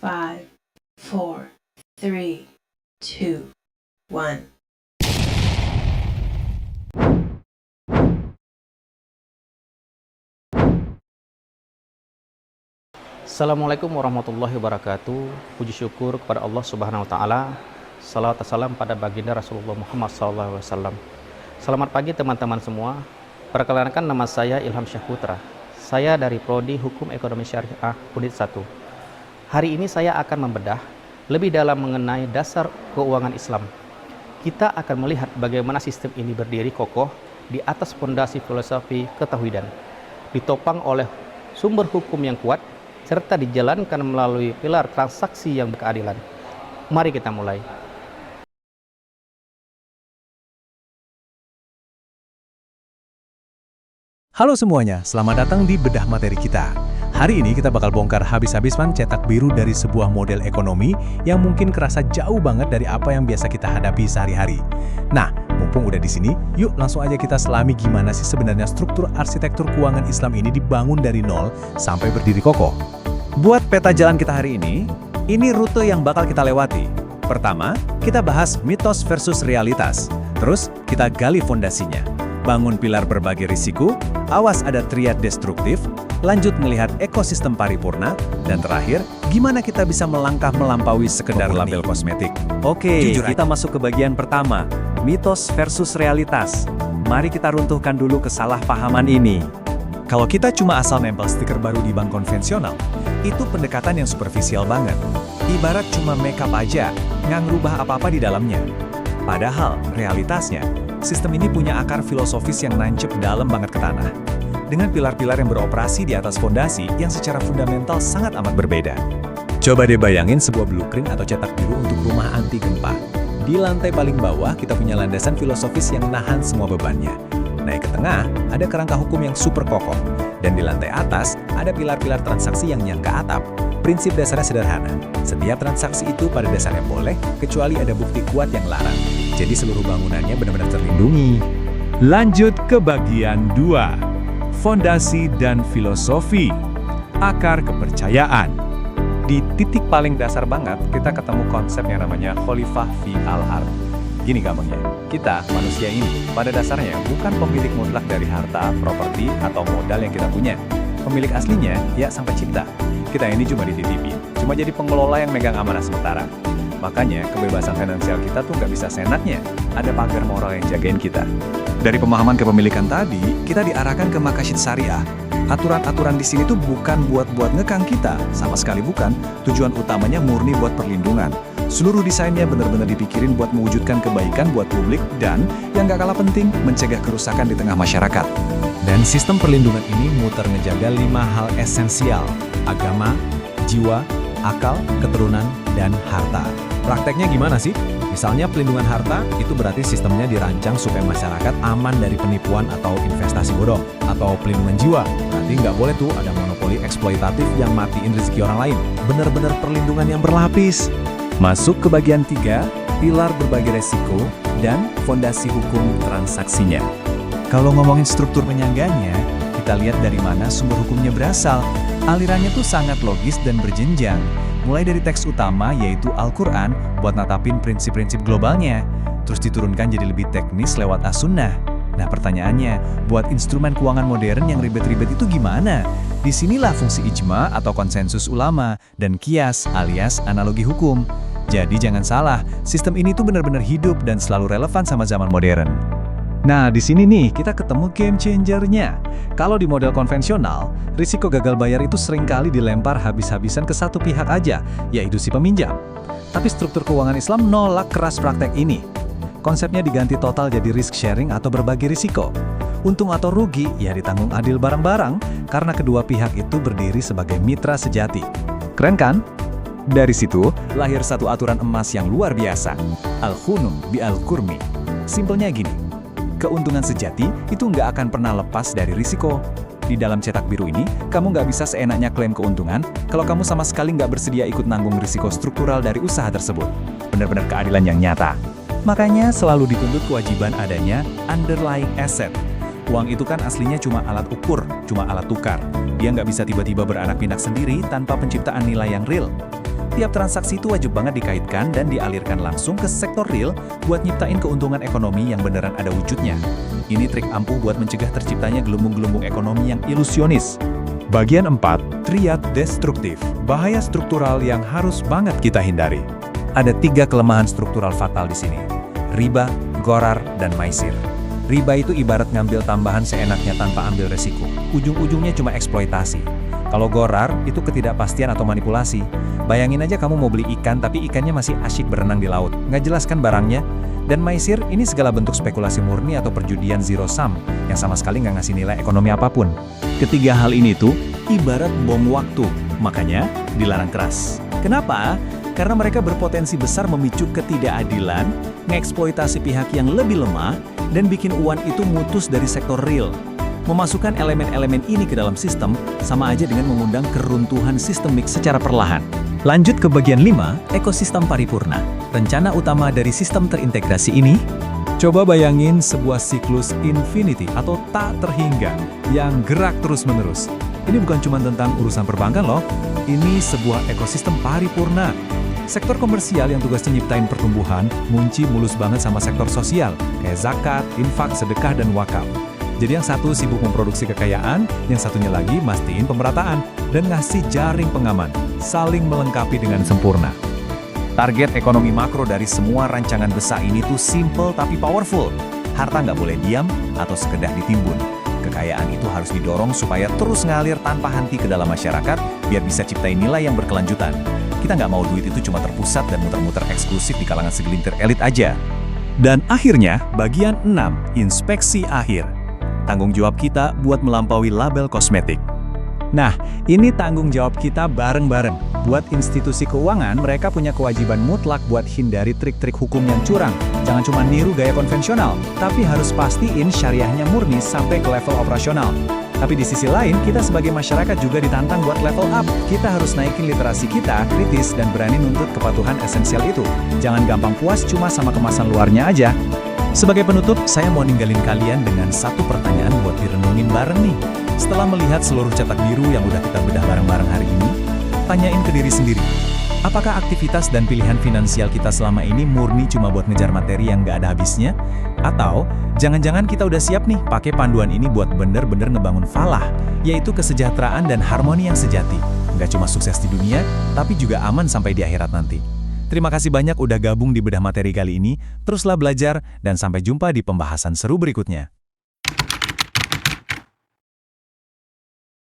5, 4, 3, 2, 1. Assalamualaikum warahmatullahi wabarakatuh. Puji syukur kepada Allah Subhanahu wa taala. Salawat dan salam pada baginda Rasulullah Muhammad SAW. Selamat pagi teman-teman semua. Perkenalkan, nama saya Ilham Syahputra. Saya dari Prodi Hukum Ekonomi Syariah Unit 1. Hari ini saya akan membedah lebih dalam mengenai dasar keuangan Islam. Kita akan melihat bagaimana sistem ini berdiri kokoh di atas fondasi filosofi ketauhidan, ditopang oleh sumber hukum yang kuat, serta dijalankan melalui pilar transaksi yang berkeadilan. Mari kita mulai. Halo semuanya, selamat datang di Bedah Materi kita. Hari ini kita bakal bongkar habis-habisan cetak biru dari sebuah model ekonomi yang mungkin kerasa jauh banget dari apa yang biasa kita hadapi sehari-hari. Nah, mumpung udah di sini, yuk langsung aja kita selami gimana sih sebenarnya struktur arsitektur keuangan Islam ini dibangun dari nol sampai berdiri kokoh. Buat peta jalan kita hari ini rute yang bakal kita lewati. Pertama, kita bahas mitos versus realitas. Terus, kita gali fondasinya. Bangun pilar berbagai risiko, awas ada triad destruktif, lanjut melihat ekosistem paripurna, dan terakhir, gimana kita bisa melangkah melampaui sekedar label kosmetik. Oke, kita masuk ke bagian pertama, mitos versus realitas. Mari kita runtuhkan dulu kesalahpahaman ini. Kalau kita cuma asal nempel stiker baru di bank konvensional, itu pendekatan yang superficial banget. Ibarat cuma makeup aja, nggak ngerubah apa-apa di dalamnya. Padahal, realitasnya, sistem ini punya akar filosofis yang nancep dalam banget ke tanah. Dengan pilar-pilar yang beroperasi di atas fondasi yang secara fundamental sangat amat berbeda. Coba deh bayangin sebuah blueprint atau cetak biru untuk rumah anti gempa. Di lantai paling bawah, kita punya landasan filosofis yang nahan semua bebannya. Naik ke tengah, ada kerangka hukum yang super kokoh. Dan di lantai atas, ada pilar-pilar transaksi yang nyangka atap. Prinsip dasarnya sederhana. Setiap transaksi itu pada dasarnya boleh, kecuali ada bukti kuat yang larang. Jadi seluruh bangunannya benar-benar terlindungi. Lanjut ke bagian 2. Fondasi dan filosofi. Akar kepercayaan. Di titik paling dasar banget, kita ketemu konsep yang namanya khalifah fi al-ard. Gini gampangnya, kita, manusia ini, pada dasarnya bukan pemilik mutlak dari harta, properti, atau modal yang kita punya. Pemilik aslinya, ya sang pencipta. Kita ini cuma dititipin, cuma jadi pengelola yang megang amanah sementara. Makanya, kebebasan finansial kita tuh nggak bisa seenaknya. Ada pagar moral yang jagain kita. Dari pemahaman kepemilikan tadi, kita diarahkan ke maqasid syariah. Aturan-aturan di sini tuh bukan buat ngekang kita, sama sekali bukan. Tujuan utamanya murni buat perlindungan. Seluruh desainnya benar-benar dipikirin buat mewujudkan kebaikan buat publik dan, yang gak kalah penting, mencegah kerusakan di tengah masyarakat. Dan sistem perlindungan ini muter ngejaga 5 hal esensial: agama, jiwa, akal, keturunan, dan harta. Prakteknya gimana sih? Misalnya pelindungan harta, itu berarti sistemnya dirancang supaya masyarakat aman dari penipuan atau investasi bodong. Atau pelindungan jiwa, berarti nggak boleh tuh ada monopoli eksploitatif yang matiin rezeki orang lain. Bener-bener perlindungan yang berlapis. Masuk ke bagian 3, pilar berbagi resiko, dan fondasi hukum transaksinya. Kalau ngomongin struktur penyangganya, kita lihat dari mana sumber hukumnya berasal. Alirannya tuh sangat logis dan berjenjang. Mulai dari teks utama yaitu Al-Quran buat natapin prinsip-prinsip globalnya. Terus diturunkan jadi lebih teknis lewat As-Sunnah. Nah pertanyaannya, buat instrumen keuangan modern yang ribet-ribet itu gimana? Disinilah fungsi ijma atau konsensus ulama dan kias alias analogi hukum. Jadi jangan salah, sistem ini tuh benar-benar hidup dan selalu relevan sama zaman modern. Nah, di sini nih kita ketemu game changer-nya. Kalau di model konvensional, risiko gagal bayar itu seringkali dilempar habis-habisan ke satu pihak aja, yaitu si peminjam. Tapi struktur keuangan Islam nolak keras praktek ini. Konsepnya diganti total jadi risk sharing atau berbagi risiko. Untung atau rugi, ya ditanggung adil bareng-bareng, karena kedua pihak itu berdiri sebagai mitra sejati. Keren kan? Dari situ, lahir satu aturan emas yang luar biasa. Al-khunum bi al-kurmi. Simpelnya gini. Keuntungan sejati itu nggak akan pernah lepas dari risiko. Di dalam cetak biru ini, kamu nggak bisa seenaknya klaim keuntungan kalau kamu sama sekali nggak bersedia ikut nanggung risiko struktural dari usaha tersebut. Benar-benar keadilan yang nyata. Makanya selalu dituntut kewajiban adanya underlying asset. Uang itu kan aslinya cuma alat ukur, cuma alat tukar. Dia nggak bisa tiba-tiba beranak pinak sendiri tanpa penciptaan nilai yang real. Tiap transaksi itu wajib banget dikaitkan dan dialirkan langsung ke sektor real buat nyiptain keuntungan ekonomi yang beneran ada wujudnya. Ini trik ampuh buat mencegah terciptanya gelembung-gelembung ekonomi yang ilusionis. Bagian 4, triad destruktif, bahaya struktural yang harus banget kita hindari. Ada 3 kelemahan struktural fatal di sini. Riba, ghorar, dan maisir. Riba itu ibarat ngambil tambahan seenaknya tanpa ambil resiko. Ujung-ujungnya cuma eksploitasi. Kalau ghorar, itu ketidakpastian atau manipulasi. Bayangin aja kamu mau beli ikan, tapi ikannya masih asyik berenang di laut. Nggak jelas kan barangnya? Dan maisir, ini segala bentuk spekulasi murni atau perjudian zero sum, yang sama sekali nggak ngasih nilai ekonomi apapun. Ketiga hal ini tuh, ibarat bom waktu. Makanya, dilarang keras. Kenapa? Karena mereka berpotensi besar memicu ketidakadilan, ngeksploitasi pihak yang lebih lemah, dan bikin uang itu mutus dari sektor real. Memasukkan elemen-elemen ini ke dalam sistem sama aja dengan mengundang keruntuhan sistemik secara perlahan. Lanjut ke bagian 5, ekosistem paripurna. Rencana utama dari sistem terintegrasi ini, coba bayangin sebuah siklus infinity atau tak terhingga yang gerak terus-menerus. Ini bukan cuma tentang urusan perbankan loh, ini sebuah ekosistem paripurna. Sektor komersial yang tugasnya nyiptain pertumbuhan, ngunci mulus banget sama sektor sosial, kayak zakat, infak, sedekah, dan wakaf. Jadi yang satu sibuk memproduksi kekayaan, yang satunya lagi mastiin pemerataan, dan ngasih jaring pengaman, saling melengkapi dengan sempurna. Target ekonomi makro dari semua rancangan besar ini tuh simple tapi powerful. Harta nggak boleh diam atau sekedar ditimbun. Kekayaan itu harus didorong supaya terus ngalir tanpa henti ke dalam masyarakat, biar bisa ciptain nilai yang berkelanjutan. Kita nggak mau duit itu cuma terpusat dan muter-muter eksklusif di kalangan segelintir elit aja. Dan akhirnya, bagian 6, inspeksi akhir. Tanggung jawab kita buat melampaui label kosmetik. Nah, ini tanggung jawab kita bareng-bareng. Buat institusi keuangan, mereka punya kewajiban mutlak buat hindari trik-trik hukum yang curang. Jangan cuma niru gaya konvensional, tapi harus pastiin syariahnya murni sampai ke level operasional. Tapi di sisi lain, kita sebagai masyarakat juga ditantang buat level up. Kita harus naikin literasi kita, kritis, dan berani nuntut kepatuhan esensial itu. Jangan gampang puas cuma sama kemasan luarnya aja. Sebagai penutup, saya mau ninggalin kalian dengan satu pertanyaan buat direnungin bareng nih. Setelah melihat seluruh cetak biru yang udah kita bedah bareng-bareng hari ini, tanyain ke diri sendiri, apakah aktivitas dan pilihan finansial kita selama ini murni cuma buat ngejar materi yang nggak ada habisnya? Atau, jangan-jangan kita udah siap nih pakai panduan ini buat bener-bener ngebangun falah, yaitu kesejahteraan dan harmoni yang sejati. Nggak cuma sukses di dunia, tapi juga aman sampai di akhirat nanti. Terima kasih banyak udah gabung di bedah materi kali ini, teruslah belajar, dan sampai jumpa di pembahasan seru berikutnya.